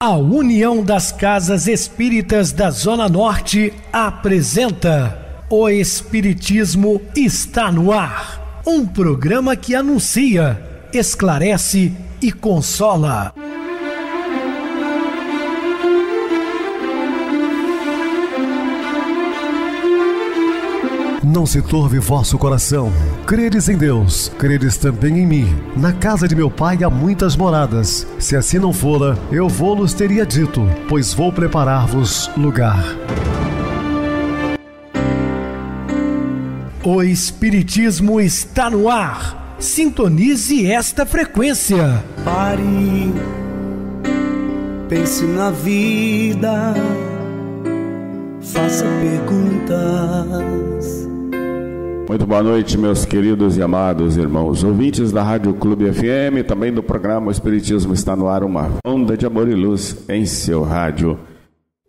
A União das Casas Espíritas da Zona Norte apresenta O Espiritismo está no ar. Um programa que anuncia, esclarece e consola. Não se turve vosso coração. Credes em Deus, credes também em mim. Na casa de meu pai há muitas moradas. Se assim não fora, eu vou-los teria dito, pois vou preparar-vos lugar. O Espiritismo está no ar. Sintonize esta frequência. Pare, pense na vida, faça perguntas. Muito boa noite, meus queridos e amados irmãos ouvintes da Rádio Clube FM, também do programa O Espiritismo está no ar, uma onda de amor e luz em seu rádio.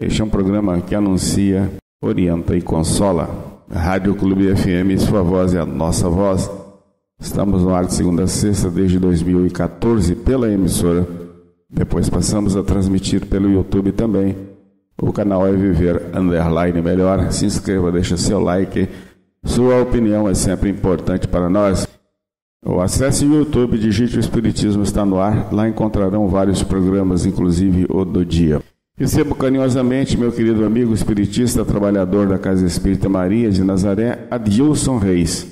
Este é um programa que anuncia, orienta e consola. Rádio Clube FM, sua voz é a nossa voz. Estamos no ar de segunda a sexta desde 2014 pela emissora. Depois passamos a transmitir pelo YouTube também. O canal é Viver _ Melhor. Se inscreva, deixa seu like. Sua opinião é sempre importante para nós. Acesse o YouTube, digite O Espiritismo está no ar. Lá encontrarão vários programas, inclusive o do dia. Recebo carinhosamente meu querido amigo espiritista, trabalhador da Casa Espírita Maria de Nazaré, Adilson Reis.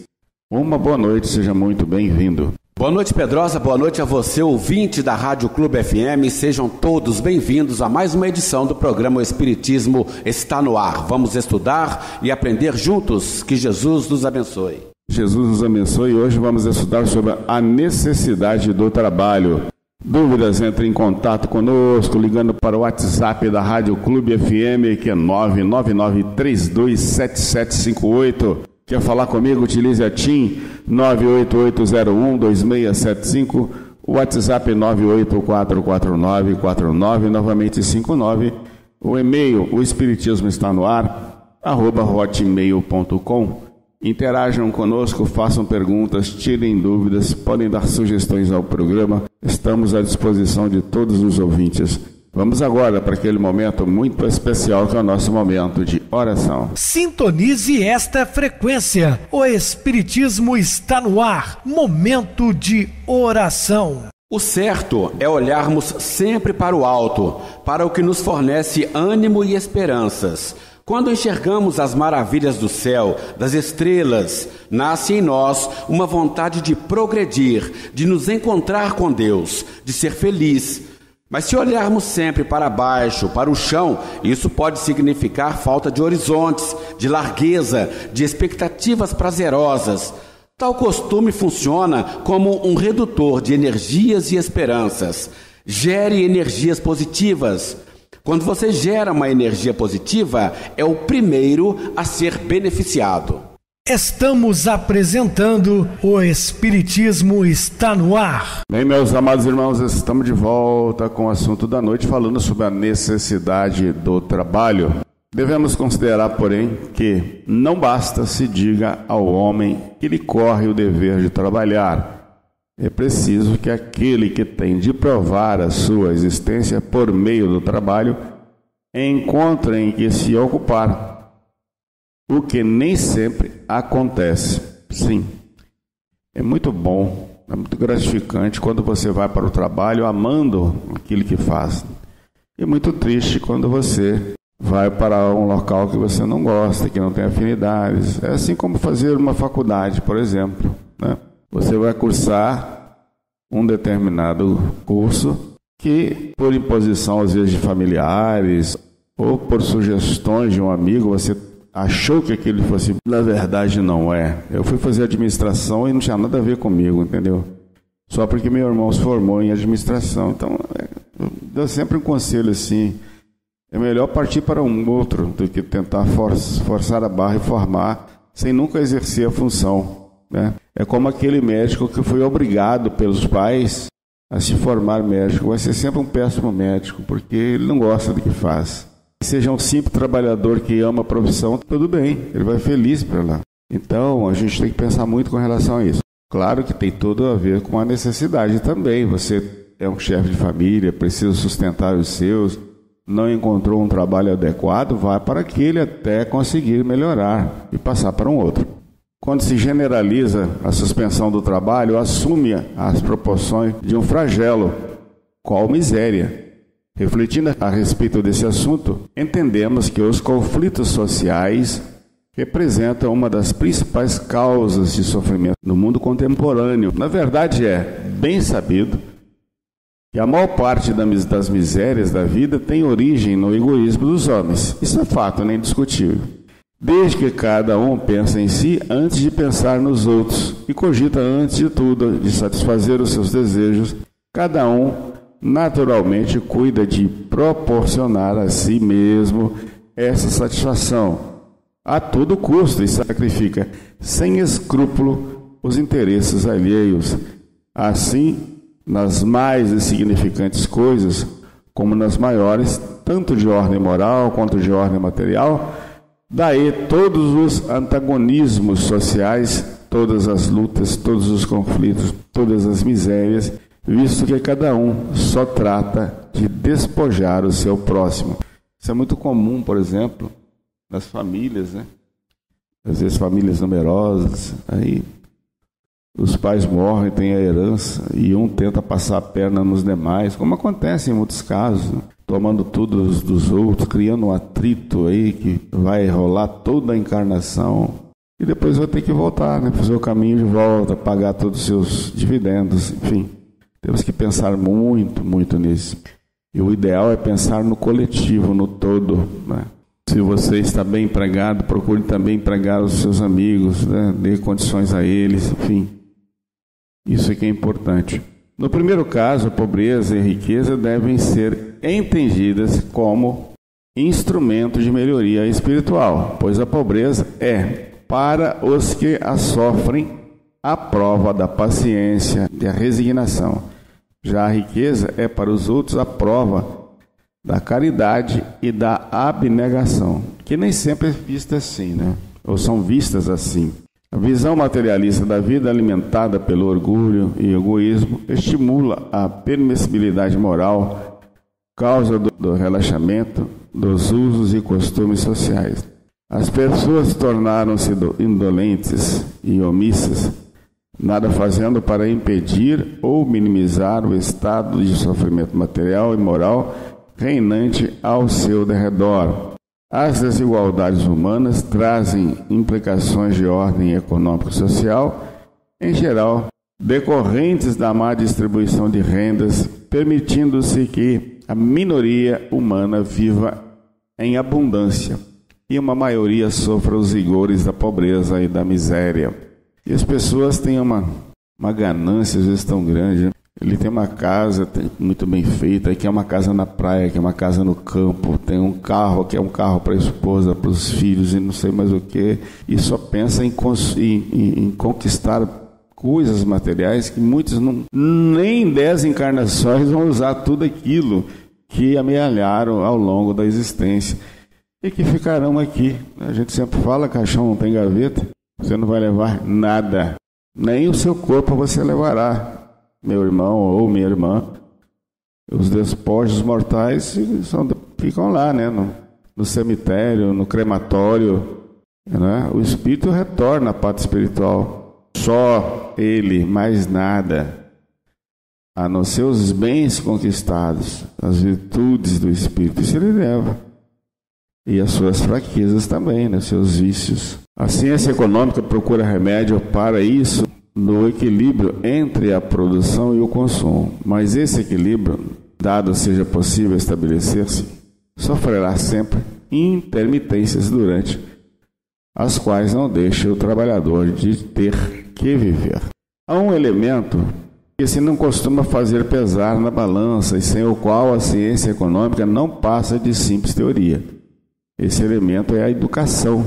Uma boa noite, seja muito bem-vindo. Boa noite, Pedrosa, boa noite a você, ouvinte da Rádio Clube FM. Sejam todos bem-vindos a mais uma edição do programa O Espiritismo está no ar. Vamos estudar e aprender juntos. Que Jesus nos abençoe. Jesus nos abençoe e hoje vamos estudar sobre a necessidade do trabalho. Dúvidas, entre em contato conosco, ligando para o WhatsApp da Rádio Clube FM, que é 999327758. Quer falar comigo? Utilize a TIM 988012675, o WhatsApp 9844949, novamente 59, o e-mail, o Espiritismo está no ar, @hotmail.com. Interajam conosco, façam perguntas, tirem dúvidas, podem dar sugestões ao programa, estamos à disposição de todos os ouvintes. Vamos agora para aquele momento muito especial que é o nosso momento de oração. Sintonize esta frequência. O Espiritismo está no ar. Momento de oração. O certo é olharmos sempre para o alto, para o que nos fornece ânimo e esperanças. Quando enxergamos as maravilhas do céu, das estrelas, nasce em nós uma vontade de progredir, de nos encontrar com Deus, de ser feliz. Mas se olharmos sempre para baixo, para o chão, isso pode significar falta de horizontes, de largueza, de expectativas prazerosas. Tal costume funciona como um redutor de energias e esperanças. Gere energias positivas. Quando você gera uma energia positiva, é o primeiro a ser beneficiado. Estamos apresentando O Espiritismo está no ar. Bem, meus amados irmãos, estamos de volta com o assunto da noite, falando sobre a necessidade do trabalho. Devemos considerar, porém, que não basta se diga ao homem que lhe corre o dever de trabalhar. É preciso que aquele que tem de provar a sua existência por meio do trabalho encontre em que se ocupar. O que nem sempre acontece. Sim, é muito bom, é muito gratificante quando você vai para o trabalho amando aquilo que faz. E é muito triste quando você vai para um local que você não gosta, que não tem afinidades. É assim como fazer uma faculdade, por exemplo, né? Você vai cursar um determinado curso que, por imposição às vezes de familiares ou por sugestões de um amigo, você achou que aquilo fosse, na verdade não é. Eu fui fazer administração e não tinha nada a ver comigo, entendeu? Só porque meu irmão se formou em administração. Então, eu dou sempre um conselho assim, é melhor partir para um outro do que tentar forçar a barra e formar sem nunca exercer a função, né? É como aquele médico que foi obrigado pelos pais a se formar médico. Vai ser sempre um péssimo médico, porque ele não gosta do que faz. Seja um simples trabalhador que ama a profissão, tudo bem, ele vai feliz para lá. Então, a gente tem que pensar muito com relação a isso. Claro que tem tudo a ver com a necessidade também. Você é um chefe de família, precisa sustentar os seus, não encontrou um trabalho adequado, vai para aquele até conseguir melhorar e passar para um outro. Quando se generaliza a suspensão do trabalho, assume as proporções de um flagelo, qual miséria. Refletindo a respeito desse assunto, entendemos que os conflitos sociais representam uma das principais causas de sofrimento no mundo contemporâneo. Na verdade, é bem sabido que a maior parte das misérias da vida tem origem no egoísmo dos homens. Isso é fato, nem discutível. Desde que cada um pensa em si antes de pensar nos outros e cogita antes de tudo de satisfazer os seus desejos, cada um naturalmente cuida de proporcionar a si mesmo essa satisfação a todo custo e sacrifica sem escrúpulo os interesses alheios. Assim, nas mais insignificantes coisas, como nas maiores, tanto de ordem moral quanto de ordem material, daí todos os antagonismos sociais, todas as lutas, todos os conflitos, todas as misérias, visto que cada um só trata de despojar o seu próximo. Isso é muito comum, por exemplo, nas famílias, né? Às vezes famílias numerosas, aí os pais morrem, têm a herança e um tenta passar a perna nos demais, como acontece em muitos casos, né? Tomando tudo dos outros, criando um atrito aí que vai rolar toda a encarnação e depois vai ter que voltar, né? Fazer o caminho de volta, pagar todos os seus dividendos, enfim. Temos que pensar muito, muito nisso. E o ideal é pensar no coletivo, no todo, né? Se você está bem empregado, procure também empregar os seus amigos, né? Dê condições a eles, enfim. Isso é que é importante. No primeiro caso, a pobreza e a riqueza devem ser entendidas como instrumento de melhoria espiritual, pois a pobreza é, para os que a sofrem, a prova da paciência e da resignação. Já a riqueza é para os outros a prova da caridade e da abnegação, que nem sempre é vista assim, né? Ou são vistas assim. A visão materialista da vida, alimentada pelo orgulho e egoísmo, estimula a permissibilidade moral, causa do relaxamento dos usos e costumes sociais. As pessoas tornaram-se indolentes e omissas, nada fazendo para impedir ou minimizar o estado de sofrimento material e moral reinante ao seu derredor. As desigualdades humanas trazem implicações de ordem econômico-social, em geral, decorrentes da má distribuição de rendas, permitindo-se que a minoria humana viva em abundância e uma maioria sofra os rigores da pobreza e da miséria. E as pessoas têm uma ganância, às vezes, tão grande, né? Ele tem uma casa muito bem feita, que é uma casa na praia, que é uma casa no campo, tem um carro, que é um carro para a esposa, para os filhos e não sei mais o que, e só pensa em conquistar coisas materiais que muitos nem 10 encarnações vão usar tudo aquilo que amealharam ao longo da existência e que ficarão aqui. A gente sempre fala, caixão não tem gaveta, você não vai levar nada, nem o seu corpo você levará. Meu irmão ou minha irmã, os despojos mortais ficam lá, né? No cemitério, no crematório, né? O espírito retorna à pátria espiritual. Só ele, mais nada, a não ser os bens conquistados, as virtudes do espírito, isso ele leva. E as suas fraquezas também, né? Seus vícios. A ciência econômica procura remédio para isso no equilíbrio entre a produção e o consumo. Mas esse equilíbrio, dado seja possível estabelecer-se, sofrerá sempre intermitências durante as quais não deixa o trabalhador de ter que viver. Há um elemento que se não costuma fazer pesar na balança e sem o qual a ciência econômica não passa de simples teoria. Esse elemento é a educação.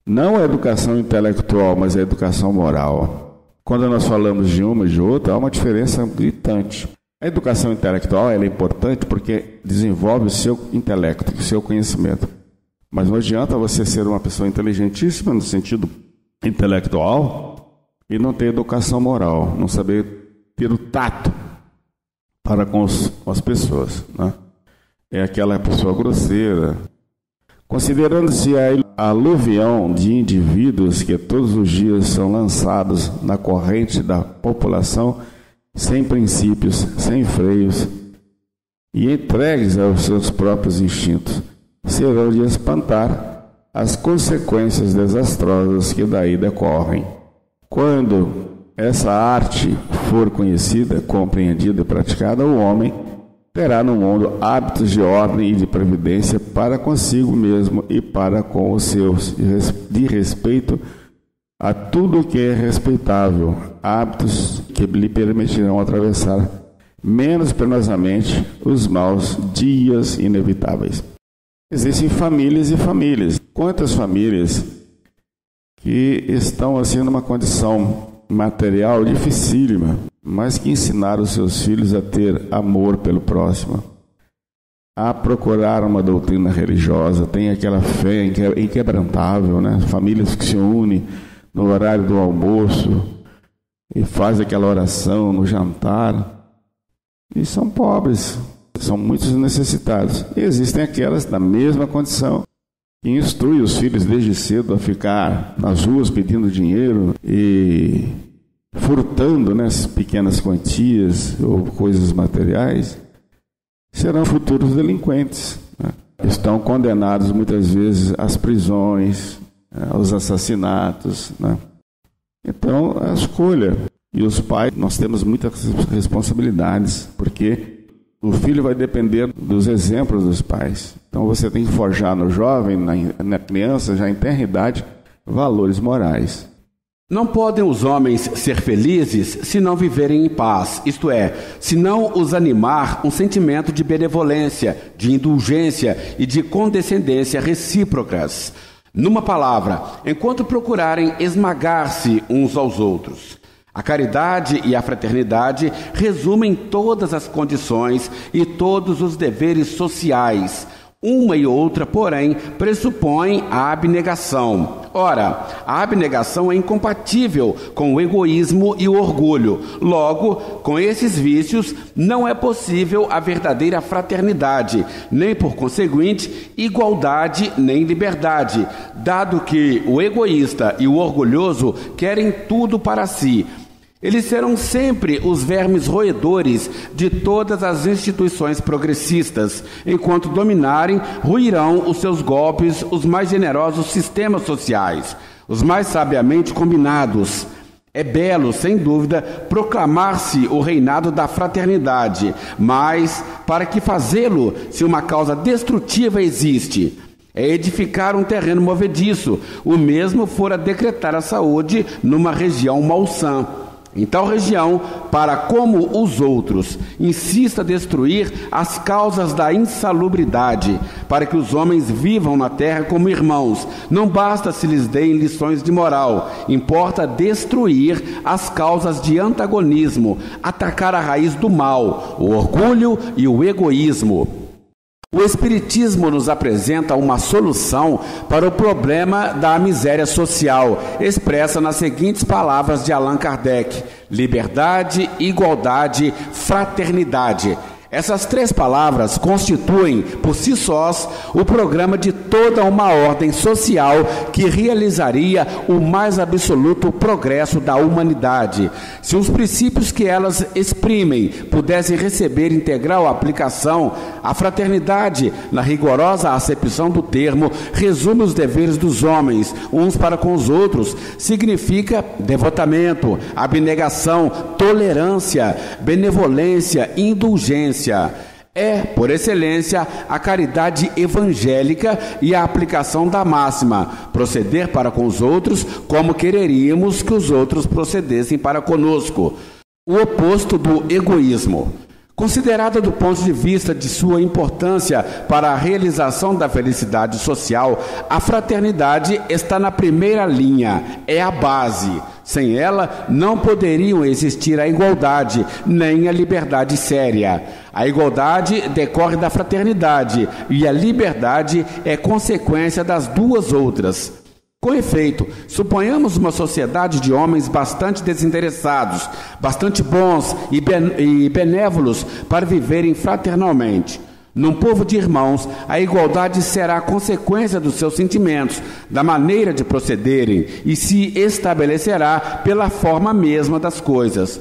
Não a educação intelectual, mas a educação moral. Quando nós falamos de uma e de outra, há uma diferença gritante. A educação intelectual ela é importante porque desenvolve o seu intelecto, o seu conhecimento. Mas não adianta você ser uma pessoa inteligentíssima no sentido intelectual e não ter educação moral, não saber ter o tato para com as pessoas, né? É aquela pessoa grosseira. Considerando-se a aluvião de indivíduos que todos os dias são lançados na corrente da população sem princípios, sem freios e entregues aos seus próprios instintos, serão de espantar as consequências desastrosas que daí decorrem. Quando essa arte for conhecida, compreendida e praticada, o homem terá no mundo hábitos de ordem e de previdência para consigo mesmo e para com os seus, de respeito a tudo que é respeitável, hábitos que lhe permitirão atravessar menos penosamente os maus dias inevitáveis. Existem famílias e famílias. Quantas famílias que estão assim numa condição material dificílima, mas que ensinaram os seus filhos a ter amor pelo próximo, a procurar uma doutrina religiosa, tem aquela fé inquebrantável, né? Famílias que se unem no horário do almoço e fazem aquela oração no jantar, e são pobres, são muitos necessitados. E existem aquelas da mesma condição que instrui os filhos desde cedo a ficar nas ruas pedindo dinheiro e furtando, né, pequenas quantias ou coisas materiais, serão futuros delinquentes, né? Estão condenados muitas vezes às prisões, aos assassinatos, né? Então, a escolha. E os pais, nós temos muitas responsabilidades, porque o filho vai depender dos exemplos dos pais. Então você tem que forjar no jovem, na criança, já em tenra idade, valores morais. Não podem os homens ser felizes se não viverem em paz, isto é, se não os animar um sentimento de benevolência, de indulgência e de condescendência recíprocas. Numa palavra, enquanto procurarem esmagar-se uns aos outros. A caridade e a fraternidade resumem todas as condições e todos os deveres sociais. Uma e outra, porém, pressupõem a abnegação. Ora, a abnegação é incompatível com o egoísmo e o orgulho. Logo, com esses vícios, não é possível a verdadeira fraternidade, nem, por conseguinte, igualdade nem liberdade, dado que o egoísta e o orgulhoso querem tudo para si. Eles serão sempre os vermes roedores de todas as instituições progressistas. Enquanto dominarem, ruirão os seus golpes os mais generosos sistemas sociais, os mais sabiamente combinados. É belo, sem dúvida, proclamar-se o reinado da fraternidade, mas para que fazê-lo se uma causa destrutiva existe? É edificar um terreno movediço, o mesmo fora decretar a saúde numa região malsã. Em tal região, para como os outros, insista destruir as causas da insalubridade, para que os homens vivam na terra como irmãos. Não basta se lhes deem lições de moral, importa destruir as causas de antagonismo, atacar a raiz do mal, o orgulho e o egoísmo. O Espiritismo nos apresenta uma solução para o problema da miséria social, expressa nas seguintes palavras de Allan Kardec: liberdade, igualdade, fraternidade. Essas três palavras constituem, por si sós, o programa de toda uma ordem social que realizaria o mais absoluto progresso da humanidade. Se os princípios que elas exprimem pudessem receber integral aplicação, a fraternidade, na rigorosa acepção do termo, resume os deveres dos homens, uns para com os outros, significa devotamento, abnegação, tolerância, benevolência, indulgência. É, por excelência, a caridade evangélica e a aplicação da máxima: proceder para com os outros como quereríamos que os outros procedessem para conosco. O oposto do egoísmo. Considerada do ponto de vista de sua importância para a realização da felicidade social, a fraternidade está na primeira linha, é a base. Sem ela, não poderiam existir a igualdade, nem a liberdade séria. A igualdade decorre da fraternidade e a liberdade é consequência das duas outras. Com efeito, suponhamos uma sociedade de homens bastante desinteressados, bastante bons e benévolos para viverem fraternalmente. Num povo de irmãos, a igualdade será a consequência dos seus sentimentos, da maneira de procederem, e se estabelecerá pela forma mesma das coisas.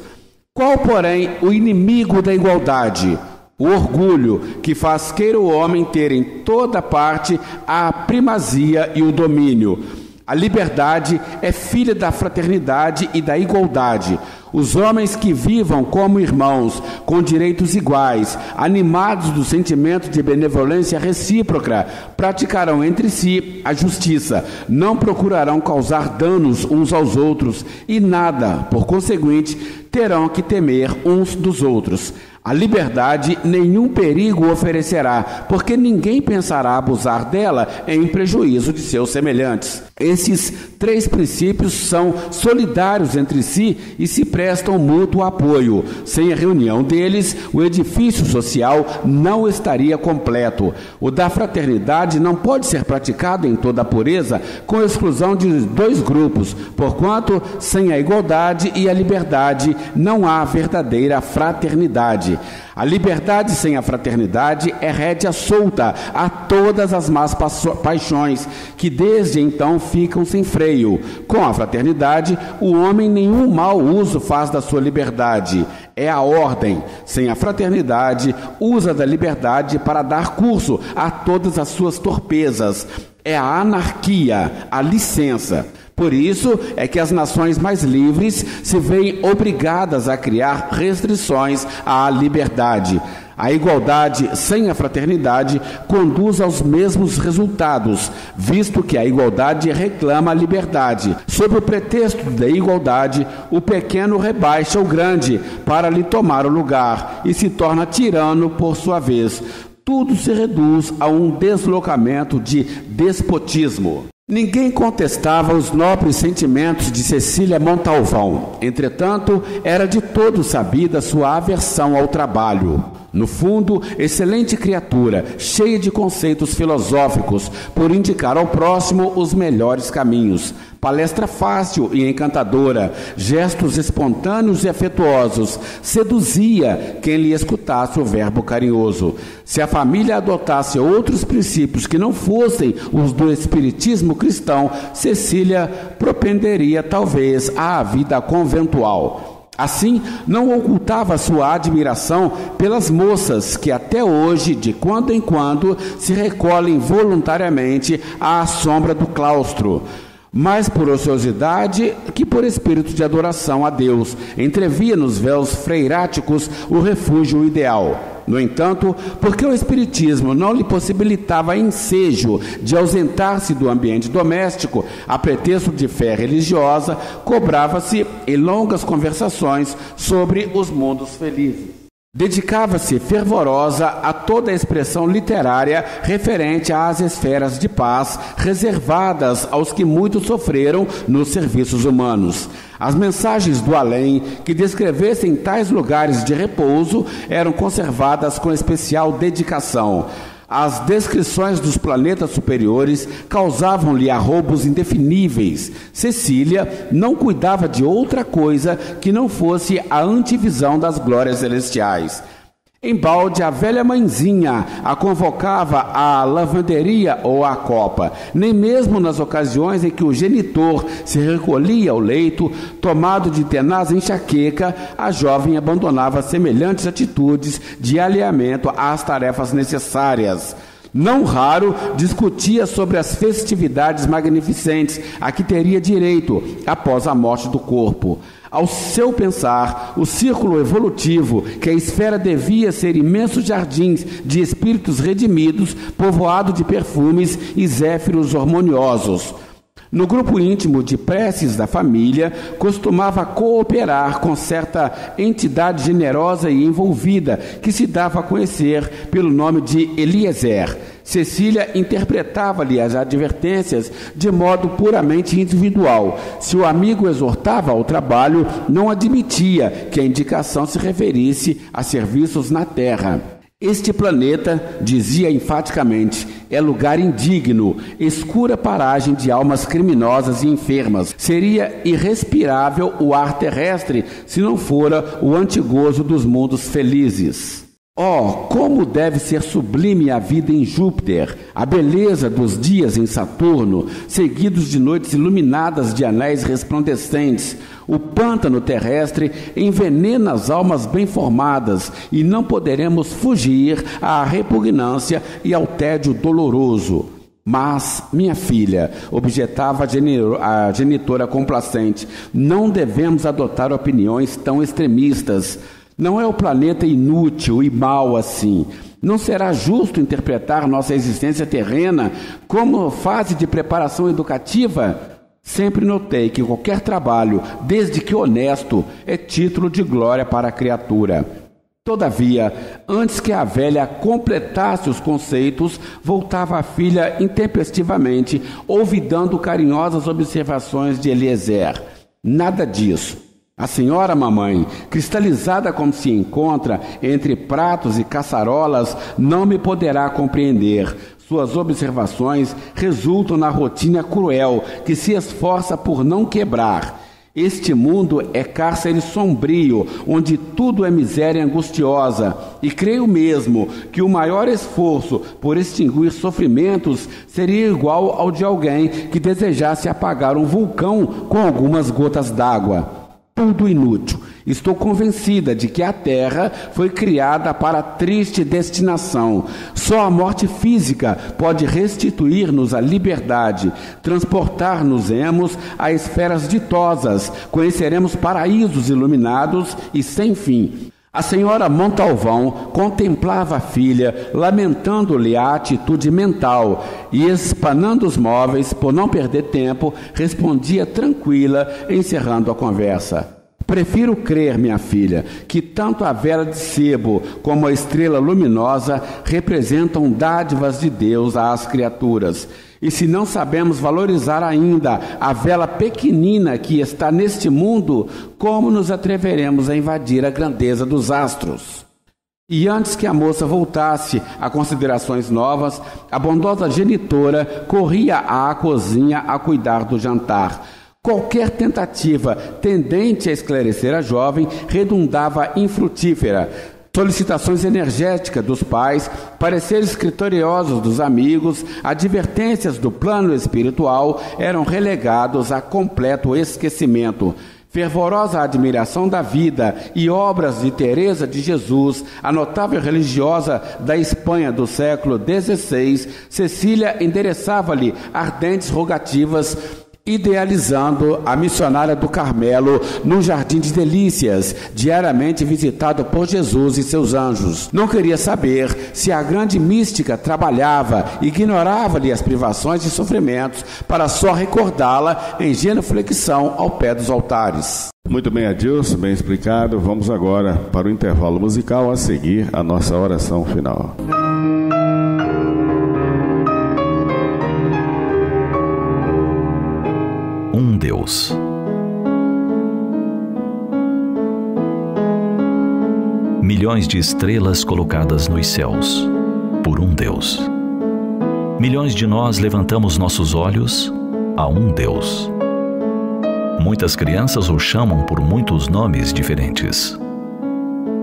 Qual, porém, o inimigo da igualdade? O orgulho, que faz queira o homem ter em toda parte a primazia e o domínio. A liberdade é filha da fraternidade e da igualdade. Os homens que vivam como irmãos, com direitos iguais, animados do sentimento de benevolência recíproca, praticarão entre si a justiça, não procurarão causar danos uns aos outros e nada, por conseguinte, terão que temer uns dos outros. A liberdade nenhum perigo oferecerá, porque ninguém pensará abusar dela em prejuízo de seus semelhantes. Esses 3 princípios são solidários entre si e se prestam mútuo apoio. Sem a reunião deles, o edifício social não estaria completo. O da fraternidade não pode ser praticado em toda a pureza, com exclusão de 2 grupos, porquanto, sem a igualdade e a liberdade, não há verdadeira fraternidade. A liberdade sem a fraternidade é rédea solta a todas as más paixões, que desde então ficam sem freio. Com a fraternidade, o homem nenhum mau uso faz da sua liberdade. É a ordem. Sem a fraternidade, usa da liberdade para dar curso a todas as suas torpezas. É a anarquia, a licença. Por isso é que as nações mais livres se veem obrigadas a criar restrições à liberdade. A igualdade sem a fraternidade conduz aos mesmos resultados, visto que a igualdade reclama a liberdade. Sob o pretexto da igualdade, o pequeno rebaixa o grande para lhe tomar o lugar e se torna tirano por sua vez. Tudo se reduz a um deslocamento de despotismo. Ninguém contestava os nobres sentimentos de Cecília Montalvão. Entretanto, era de todo sabida sua aversão ao trabalho. No fundo, excelente criatura, cheia de conceitos filosóficos, por indicar ao próximo os melhores caminhos. Palestra fácil e encantadora, gestos espontâneos e afetuosos, seduzia quem lhe escutasse o verbo carinhoso. Se a família adotasse outros princípios que não fossem os do espiritismo cristão, Cecília propenderia talvez à vida conventual. Assim, não ocultava sua admiração pelas moças que até hoje, de quando em quando, se recolhem voluntariamente à sombra do claustro. Mais por ociosidade que por espírito de adoração a Deus, entrevia nos véus freiráticos o refúgio ideal. No entanto, porque o espiritismo não lhe possibilitava ensejo de ausentar-se do ambiente doméstico, a pretexto de fé religiosa, cobrava-se em longas conversações sobre os mundos felizes. Dedicava-se fervorosa a toda a expressão literária referente às esferas de paz reservadas aos que muito sofreram nos serviços humanos. As mensagens do além que descrevessem tais lugares de repouso eram conservadas com especial dedicação. As descrições dos planetas superiores causavam-lhe arroubos indefiníveis. Cecília não cuidava de outra coisa que não fosse a antevisão das glórias celestiais. Embalde, a velha mãezinha a convocava à lavanderia ou à copa. Nem mesmo nas ocasiões em que o genitor se recolhia ao leito, tomado de tenaz enxaqueca, a jovem abandonava semelhantes atitudes de alinhamento às tarefas necessárias. Não raro, discutia sobre as festividades magnificentes a que teria direito após a morte do corpo. Ao seu pensar, o círculo evolutivo, que a esfera devia ser imensos jardins de espíritos redimidos, povoado de perfumes e zéfiros harmoniosos. No grupo íntimo de preces da família, costumava cooperar com certa entidade generosa e envolvida, que se dava a conhecer pelo nome de Eliezer. Cecília interpretava-lhe as advertências de modo puramente individual. Se o amigo exortava ao trabalho, não admitia que a indicação se referisse a serviços na Terra. Este planeta, dizia enfaticamente, é lugar indigno, escura paragem de almas criminosas e enfermas. Seria irrespirável o ar terrestre se não fora o antigozo dos mundos felizes. Oh, como deve ser sublime a vida em Júpiter, a beleza dos dias em Saturno, seguidos de noites iluminadas de anéis resplandecentes. O pântano terrestre envenena as almas bem formadas e não poderemos fugir à repugnância e ao tédio doloroso. Mas, minha filha, objetava a genitora complacente, não devemos adotar opiniões tão extremistas. Não é o planeta inútil e mau assim. Não será justo interpretar nossa existência terrena como fase de preparação educativa? Sempre notei que qualquer trabalho, desde que honesto, é título de glória para a criatura. Todavia, antes que a velha completasse os conceitos, voltava a filha intempestivamente, ouvidando carinhosas observações de Eliezer. Nada disso. A senhora mamãe, cristalizada como se encontra entre pratos e caçarolas, não me poderá compreender. Suas observações resultam na rotina cruel que se esforça por não quebrar. Este mundo é cárcere sombrio, onde tudo é miséria angustiosa, e creio mesmo que o maior esforço por extinguir sofrimentos seria igual ao de alguém que desejasse apagar um vulcão com algumas gotas d'água. Tudo inútil. Estou convencida de que a Terra foi criada para triste destinação. Só a morte física pode restituir-nos a liberdade, transportar-nos-emos a esferas ditosas, conheceremos paraísos iluminados e sem fim. A senhora Montalvão contemplava a filha, lamentando-lhe a atitude mental, e espanando os móveis, por não perder tempo, respondia tranquila, encerrando a conversa. Prefiro crer, minha filha, que tanto a vela de sebo como a estrela luminosa representam dádivas de Deus às criaturas. E se não sabemos valorizar ainda a vela pequenina que está neste mundo, como nos atreveremos a invadir a grandeza dos astros? E antes que a moça voltasse a considerações novas, a bondosa genitora corria à cozinha a cuidar do jantar. Qualquer tentativa tendente a esclarecer a jovem redundava infrutífera. Solicitações energéticas dos pais, pareceres criteriosos dos amigos, advertências do plano espiritual eram relegados a completo esquecimento. Fervorosa admiração da vida e obras de Teresa de Jesus, a notável religiosa da Espanha do século XVI, Cecília endereçava-lhe ardentes rogativas, idealizando a missionária do Carmelo num jardim de delícias, diariamente visitado por Jesus e seus anjos. Não queria saber se a grande mística trabalhava, ignorava-lhe as privações e sofrimentos, para só recordá-la em genuflexão ao pé dos altares. Muito bem, Adilson, bem explicado. Vamos agora para o intervalo musical, a seguir a nossa oração final. Um Deus. Milhões de estrelas colocadas nos céus, por um Deus. Milhões de nós levantamos nossos olhos a um Deus. Muitas crianças o chamam por muitos nomes diferentes.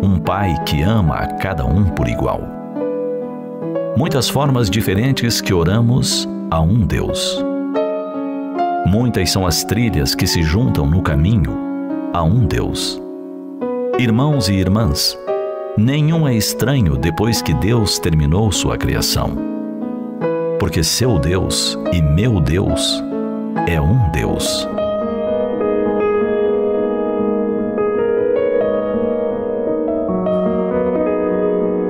Um pai que ama a cada um por igual. Muitas formas diferentes que oramos a um Deus. Muitas são as trilhas que se juntam no caminho a um Deus. Irmãos e irmãs, nenhum é estranho depois que Deus terminou sua criação. Porque seu Deus e meu Deus é um Deus.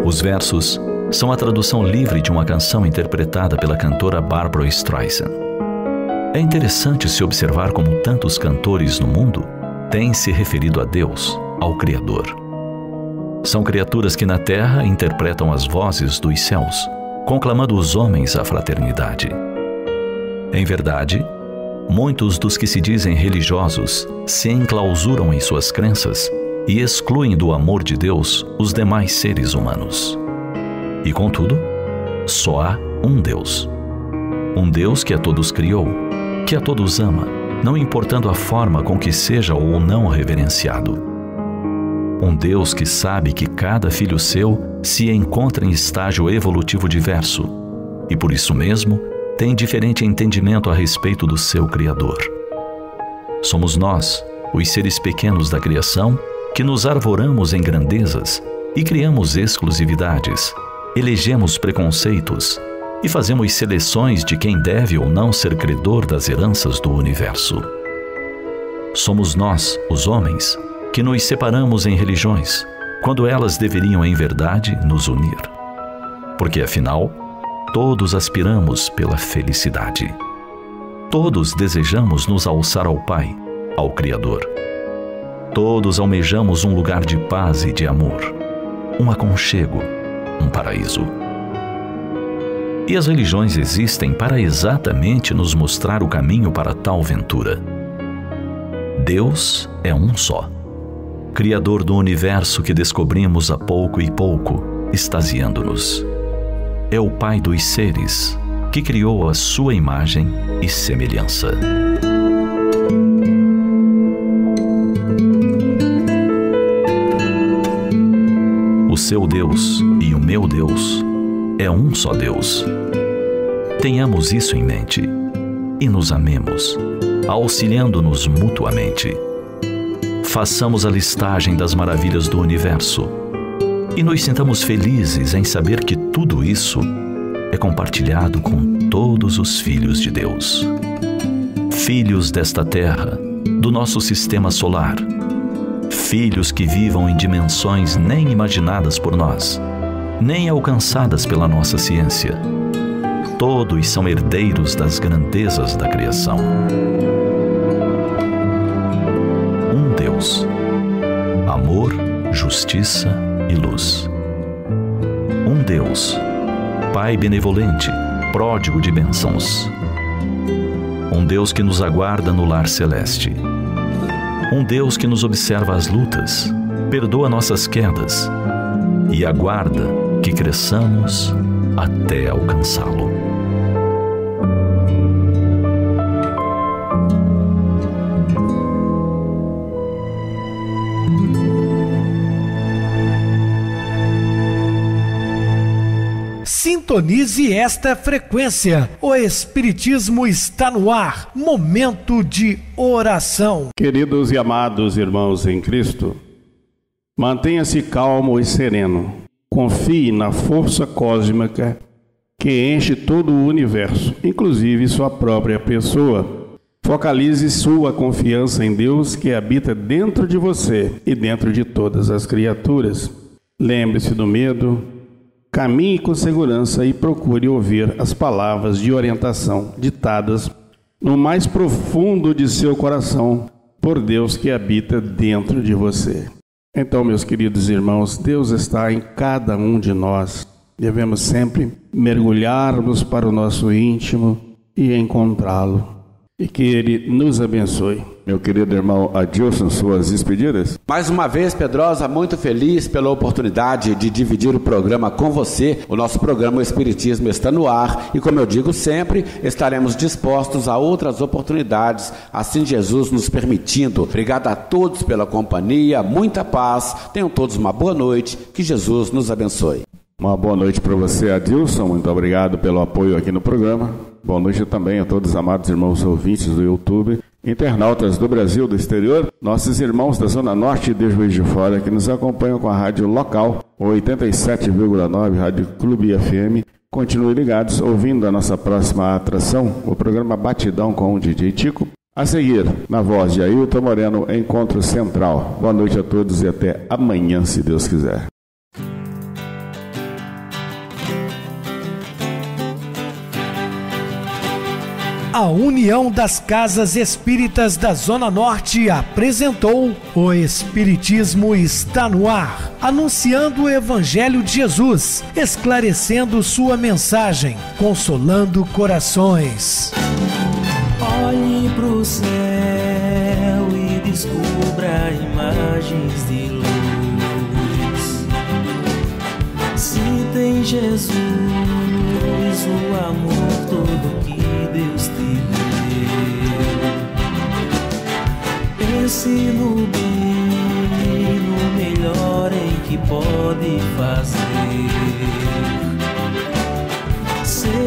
Os versos são a tradução livre de uma canção interpretada pela cantora Barbra Streisand. É interessante se observar como tantos cantores no mundo têm se referido a Deus, ao Criador. São criaturas que na terra interpretam as vozes dos céus, conclamando os homens à fraternidade. Em verdade, muitos dos que se dizem religiosos se enclausuram em suas crenças e excluem do amor de Deus os demais seres humanos. E contudo, só há um Deus. Um Deus que a todos criou, que a todos ama, não importando a forma com que seja ou não reverenciado. Um Deus que sabe que cada filho seu se encontra em estágio evolutivo diverso e, por isso mesmo, tem diferente entendimento a respeito do seu Criador. Somos nós, os seres pequenos da criação, que nos arvoramos em grandezas e criamos exclusividades, elegemos preconceitos e fazemos seleções de quem deve ou não ser credor das heranças do universo. Somos nós, os homens, que nos separamos em religiões, quando elas deveriam, em verdade, nos unir. Porque, afinal, todos aspiramos pela felicidade. Todos desejamos nos alçar ao Pai, ao Criador. Todos almejamos um lugar de paz e de amor, um aconchego, um paraíso. E as religiões existem para exatamente nos mostrar o caminho para tal ventura. Deus é um só, Criador do universo que descobrimos a pouco e pouco, extasiando-nos. É o Pai dos seres, que criou a sua imagem e semelhança. O seu Deus e o meu Deus é um só Deus. Tenhamos isso em mente e nos amemos, auxiliando-nos mutuamente. Façamos a listagem das maravilhas do universo e nos sintamos felizes em saber que tudo isso é compartilhado com todos os filhos de Deus. Filhos desta terra, do nosso sistema solar. Filhos que vivam em dimensões nem imaginadas por nós, nem alcançadas pela nossa ciência. Todos são herdeiros das grandezas da criação. Um Deus, amor, justiça e luz. Um Deus, Pai benevolente, pródigo de bênçãos. Um Deus que nos aguarda no lar celeste. Um Deus que nos observa as lutas, perdoa nossas quedas e aguarda que cresçamos até alcançá-lo. Sintonize esta frequência. O Espiritismo está no ar. Momento de oração. Queridos e amados irmãos em Cristo, mantenha-se calmo e sereno. Confie na força cósmica que enche todo o universo, inclusive sua própria pessoa. Focalize sua confiança em Deus que habita dentro de você e dentro de todas as criaturas. Lembre-se do medo. Caminhe com segurança e procure ouvir as palavras de orientação ditadas no mais profundo de seu coração por Deus que habita dentro de você. Então, meus queridos irmãos, Deus está em cada um de nós. Devemos sempre mergulharmos para o nosso íntimo e encontrá-lo. E que Ele nos abençoe. Meu querido irmão Adilson, suas despedidas? Mais uma vez, Pedrosa, muito feliz pela oportunidade de dividir o programa com você. O nosso programa O Espiritismo está no ar e, como eu digo sempre, estaremos dispostos a outras oportunidades, assim Jesus nos permitindo. Obrigado a todos pela companhia, muita paz, tenham todos uma boa noite, que Jesus nos abençoe. Uma boa noite para você, Adilson, muito obrigado pelo apoio aqui no programa. Boa noite também a todos os amados irmãos ouvintes do YouTube, internautas do Brasil e do exterior, nossos irmãos da Zona Norte e de Juiz de Fora que nos acompanham com a rádio local, 87,9 Rádio Clube FM. Continuem ligados, ouvindo a nossa próxima atração, o programa Batidão com o DJ Tico. A seguir, na voz de Ailton Moreno, Encontro Central. Boa noite a todos e até amanhã, se Deus quiser. A União das Casas Espíritas da Zona Norte apresentou O Espiritismo está no ar, anunciando o Evangelho de Jesus, esclarecendo sua mensagem, consolando corações. Olhe pro céu e descubra imagens de luz. Se tem Jesus, o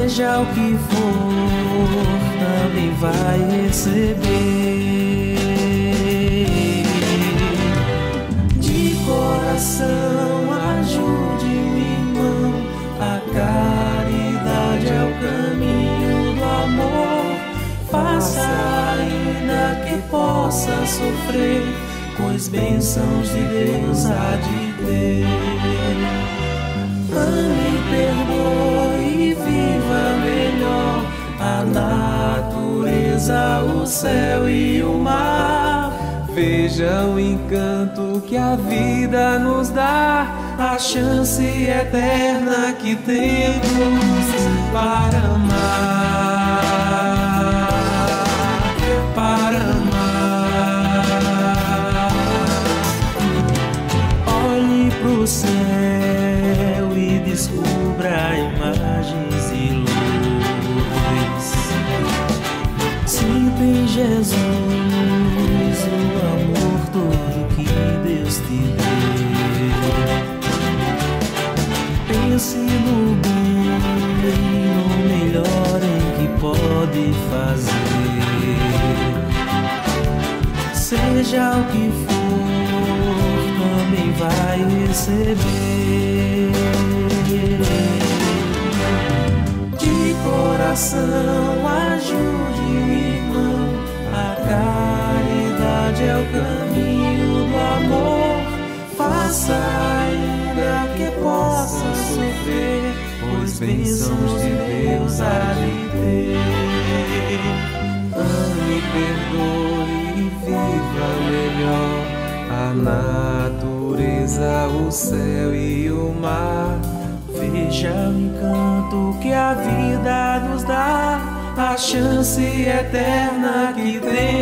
seja o que for, também vai receber. De coração, ajude o irmão, a caridade é o caminho do amor. Faça ainda que possa sofrer, pois bênçãos de Deus há de ter. Ame, perdoe e viva melhor a natureza, o céu e o mar. Veja o encanto que a vida nos dá, a chance eterna que temos para amar, para amar. Olhe pro céu e descubra imagens de luz. Sinta em Jesus o amor todo que Deus te deu. Pense no bem, no melhor em que pode fazer. Seja o que for, também vai receber. De coração, ajude o irmão, a caridade é o caminho do amor. Faça ainda que possa sofrer, pois bênçãos de Deus há de ter. Ame, perdoe e viva melhor a natureza, o céu e o mar. Veja o encanto que a vida nos dá, a chance eterna que tem